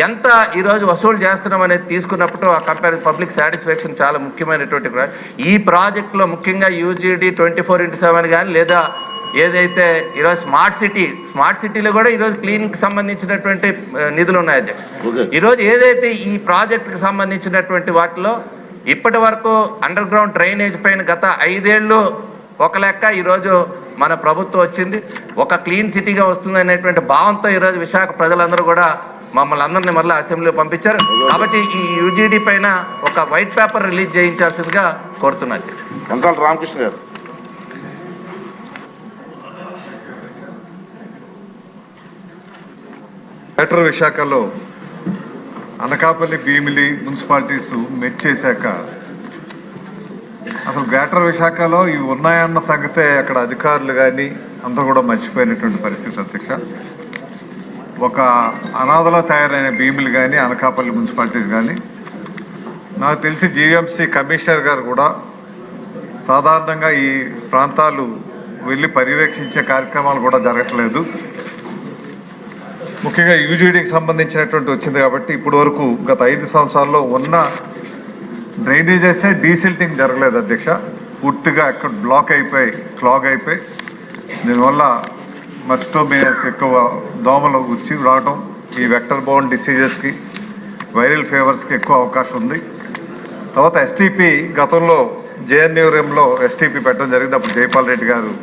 ఎంత ఈరోజు వసూలు చేస్తున్నాం అనేది తీసుకున్నప్పుడు ఆ కంపేర్ పబ్లిక్ సాటిస్ఫాక్షన్ చాలా ముఖ్యమైనటువంటి ఈ ప్రాజెక్టులో ముఖ్యంగా యూజీడీ 24/7 కానీ లేదా ఏదైతే ఈరోజు స్మార్ట్ సిటీలో కూడా ఈరోజు క్లీన్కి సంబంధించినటువంటి నిధులు ఉన్నాయి అధ్యక్ష. ఈరోజు ఏదైతే ఈ ప్రాజెక్టుకి సంబంధించినటువంటి వాటిలో ఇప్పటి వరకు అండర్ గ్రౌండ్ డ్రైనేజ్ పైన గత 5 ఏళ్ళు ఒక లెక్క, ఈరోజు మన ప్రభుత్వం వచ్చింది ఒక క్లీన్ సిటీగా వస్తుంది అనేటువంటి భావంతో ఈరోజు విశాఖ ప్రజలందరూ కూడా మమ్మల్ని అందరినీ మళ్ళీ అసెంబ్లీలో పంపించారు. కాబట్టి ఈ యూజీడీ పైన ఒక వైట్ పేపర్ రిలీజ్ చేయించాల్సిందిగా కోరుతున్నారు. వంకాల రామకృష్ణ గారు. గ్రేటర్ విశాఖలో అనకాపల్లి భీమిలి మున్సిపాలిటీస్ మెచ్ చేశాక అసలు గ్రేటర్ విశాఖలో ఇవి ఉన్నాయన్న సంగతే అక్కడ అధికారులు కానీ అందరూ కూడా మర్చిపోయినటువంటి పరిస్థితి అధ్యక్ష. ఒక అనాథలో తయారైన భీమిలి కానీ అనకాపల్లి మున్సిపాలిటీస్ కానీ నాకు తెలిసి జీవీఎంసీ కమిషనర్ గారు కూడా సాధారణంగా ఈ ప్రాంతాలు వెళ్ళి పర్యవేక్షించే కార్యక్రమాలు కూడా జరగట్లేదు. ముఖ్యంగా యూజీడీకి సంబంధించినటువంటి వచ్చింది కాబట్టి ఇప్పటి వరకు గత 5 సంవత్సరాల్లో ఉన్న డ్రైనేజెసే డీసిల్టింగ్ జరగలేదు అధ్యక్ష. పూర్తిగా ఎక్కడ క్లాగ్ అయిపోయి దీనివల్ల మస్టోమియాస్ ఎక్కువ దోమలు వచ్చి రావడం, ఈ వెక్టర్ బౌండ్ డిసీజెస్కి వైరల్ ఫీవర్స్కి ఎక్కువ అవకాశం ఉంది. తర్వాత ఎస్టీపీ గతంలో జేఎన్యూఎంలో ఎస్టీపీ పెట్టడం జరిగింది. అప్పుడు జైపాల్ రెడ్డి గారు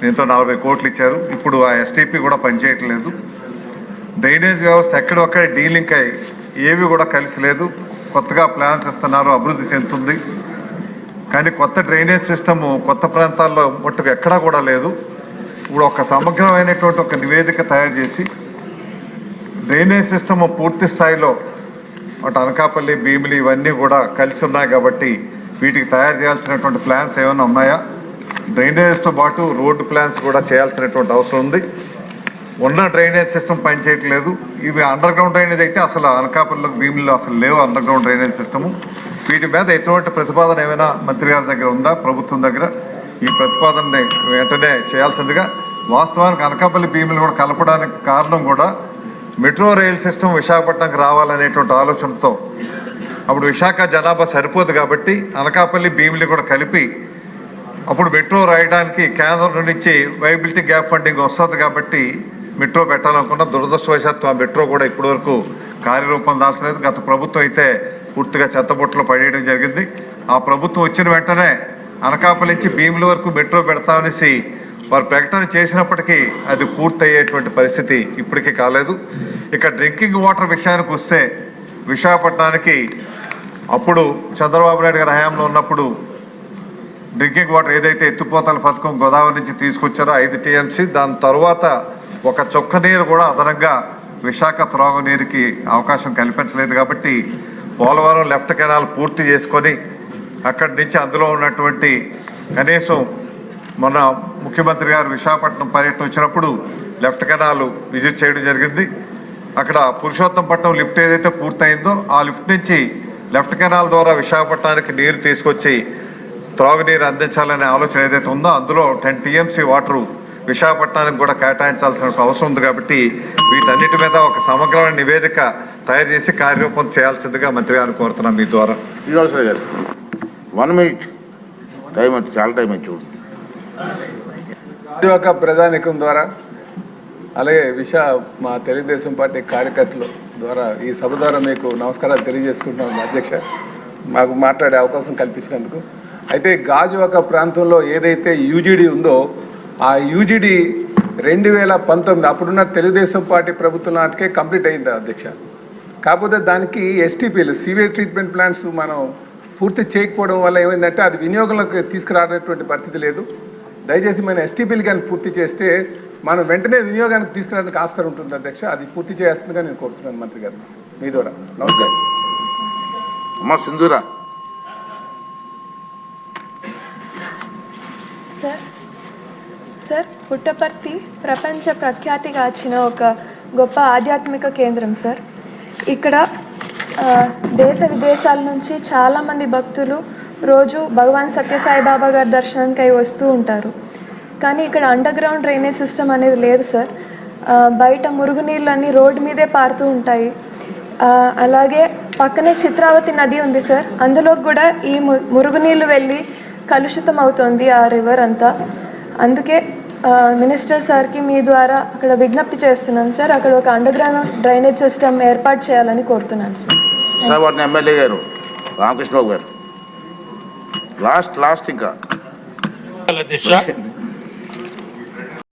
దీంతో 40 కోట్లు ఇచ్చారు. ఇప్పుడు ఆ ఎస్టీపీ కూడా పనిచేయట్లేదు. డ్రైనేజ్ వ్యవస్థ ఎక్కడొక్కడ డీలింక్ అయ్యి ఏవి కూడా కలిసి లేదు. కొత్తగా ప్లాన్స్ ఇస్తున్నారు, అభివృద్ధి చెందుతుంది, కానీ కొత్త డ్రైనేజ్ సిస్టము కొత్త ప్రాంతాల్లో మట్టుకు ఎక్కడా కూడా లేదు. ఇప్పుడు ఒక సమగ్రమైనటువంటి ఒక నివేదిక తయారు చేసి డ్రైనేజ్ సిస్టము పూర్తి స్థాయిలో అటు అనకాపల్లి భీమిలి ఇవన్నీ కూడా కలిసి ఉన్నాయి కాబట్టి వీటికి తయారు చేయాల్సినటువంటి ప్లాన్స్ ఏమైనా ఉన్నాయా, డ్రైనేజ్తో పాటు రోడ్డు ప్లాన్స్ కూడా చేయాల్సినటువంటి అవసరం ఉంది. ఉన్న డ్రైనేజ్ సిస్టమ్ పనిచేయట్లేదు. ఇవి అండర్ గ్రౌండ్ డ్రైనేజ్ అయితే అసలు అనకాపల్లిలో భీమిలో అసలు లేవు అండర్ గ్రౌండ్ డ్రైనేజ్ సిస్టము. వీటి మీద ఎటువంటి ప్రతిపాదన ఏమైనా మంత్రి గారి దగ్గర ఉందా, ప్రభుత్వం దగ్గర? ఈ ప్రతిపాదనని వెంటనే చేయాల్సిందిగా. వాస్తవానికి అనకాపల్లి భీమిలు కూడా కలపడానికి కారణం కూడా మెట్రో రైల్ సిస్టమ్ విశాఖపట్నంకి రావాలనేటువంటి ఆలోచనతో, అప్పుడు విశాఖ జనాభా సరిపోదు కాబట్టి అనకాపల్లి భీమిలి కూడా కలిపి అప్పుడు మెట్రో రాయడానికి కేంద్రం నుంచి వైబిలిటీ గ్యాప్ ఫండింగ్ వస్తుంది కాబట్టి మెట్రో పెట్టాలనుకున్న దురదృష్టవశాత్తు ఆ మెట్రో కూడా ఇప్పటి వరకు కార్యరూపం దాల్చలేదు. గత ప్రభుత్వం అయితే పూర్తిగా చెత్తబుట్టలో పడేయడం జరిగింది. ఆ ప్రభుత్వం వచ్చిన వెంటనే అనకాపల్లి నుంచి భీముల వరకు మెట్రో పెడతామనేసి వారు ప్రకటన చేసినప్పటికీ అది పూర్తయ్యేటువంటి పరిస్థితి ఇప్పటికీ కాలేదు. ఇక డ్రింకింగ్ వాటర్ విషయానికి వస్తే విశాఖపట్నానికి అప్పుడు చంద్రబాబు నాయుడు గారి హయాంలో ఉన్నప్పుడు డ్రింకింగ్ వాటర్ ఏదైతే ఎత్తిపోతల పథకం గోదావరి నుంచి తీసుకొచ్చారో 5 టీఎంసీ, దాని తర్వాత ఒక చొక్క నీరు కూడా అదనంగా విశాఖ త్రాగునీరుకి అవకాశం కల్పించలేదు. కాబట్టి పోలవరం లెఫ్ట్ కెనాల్ పూర్తి చేసుకొని అక్కడి నుంచి అందులో ఉన్నటువంటి కనీసం మొన్న ముఖ్యమంత్రి గారు విశాఖపట్నం పర్యటన వచ్చినప్పుడు లెఫ్ట్ కెనాల్ విజిట్ చేయడం జరిగింది. అక్కడ పురుషోత్తంపట్నం లిఫ్ట్ ఏదైతే పూర్తయిందో ఆ లిఫ్ట్ నుంచి లెఫ్ట్ కెనాల్ ద్వారా విశాఖపట్నానికి నీరు తీసుకొచ్చి త్రాగునీరు అందించాలనే ఆలోచన ఏదైతే ఉందో అందులో 10 టీఎంసీ వాటరు విశాఖపట్నానికి కూడా కేటాయించాల్సిన అవసరం ఉంది. కాబట్టి వీటన్నిటి మీద ఒక సమగ్రమైన నివేదిక తయారు చేసి కార్యరూపం చేయాల్సిందిగా మంత్రి గారిని కోరుతున్నాం మీ ద్వారా. 1 minute టైం అంటే చాలా టైం అని చూడండి. ఒక ప్రధానికం ద్వారా అలాగే మా తెలుగుదేశం పార్టీ కార్యకర్తల ద్వారా ఈ సభ ద్వారా మీకు నమస్కారాలు తెలియజేసుకుంటున్నాం అధ్యక్ష, మాకు మాట్లాడే అవకాశం కల్పించినందుకు. అయితే గాజువాక ప్రాంతంలో ఏదైతే యూజీడీ ఉందో ఆ యూజీడీ 2019 అప్పుడున్న తెలుగుదేశం పార్టీ ప్రభుత్వం నాటికే కంప్లీట్ అయింది అధ్యక్ష. కాకపోతే దానికి ఎస్టీపీలు సీవేజ్ ట్రీట్మెంట్ ప్లాంట్స్ మనం పూర్తి చేయకపోవడం వల్ల ఏమైందంటే అది వినియోగంలోకి తీసుకురానటువంటి పరిస్థితి లేదు. దయచేసి మన ఎస్టీపీలు కానీ పూర్తి చేస్తే మనం వెంటనే వినియోగానికి తీసుకురావడానికి ఆస్కారం ఉంటుంది అధ్యక్ష. అది పూర్తి చేస్తుందిగా నేను కోరుతున్నాను మంత్రి గారు మీ ద్వారా. నమస్కారం. అమ్మా సింధూరా. సార్ పుట్టపర్తి ప్రపంచ ప్రఖ్యాతిగాచిన ఒక గొప్ప ఆధ్యాత్మిక కేంద్రం సార్. ఇక్కడ దేశ విదేశాల నుంచి చాలామంది భక్తులు రోజు భగవాన్ సత్యసాయి బాబా గారి దర్శనానికి అవి వస్తూ ఉంటారు. కానీ ఇక్కడ అండర్ గ్రౌండ్ డ్రైనేజ్ సిస్టమ్ అనేది లేదు సార్. బయట మురుగునీళ్ళు అన్నీ రోడ్డు మీదే పారుతూ ఉంటాయి. అలాగే పక్కనే చిత్రావతి నది ఉంది సార్, అందులో కూడా ఈ మురుగునీళ్ళు వెళ్ళి కలుషితం అవుతుంది ఆ రివర్ అంతా. అందుకే మినిస్టర్ సార్కి మీ ద్వారా అక్కడ విజ్ఞప్తి చేస్తున్నాను సార్, అక్కడ ఒక అండర్ గ్రౌండ్ డ్రైనేజ్ సిస్టమ్ ఏర్పాటు చేయాలని కోరుతున్నాను సార్. సార్ వాటిని ఎమ్మెల్యే గారు రామకృష్ణబాబు గారు లాస్ట్ ఇంకా అధ్యక్ష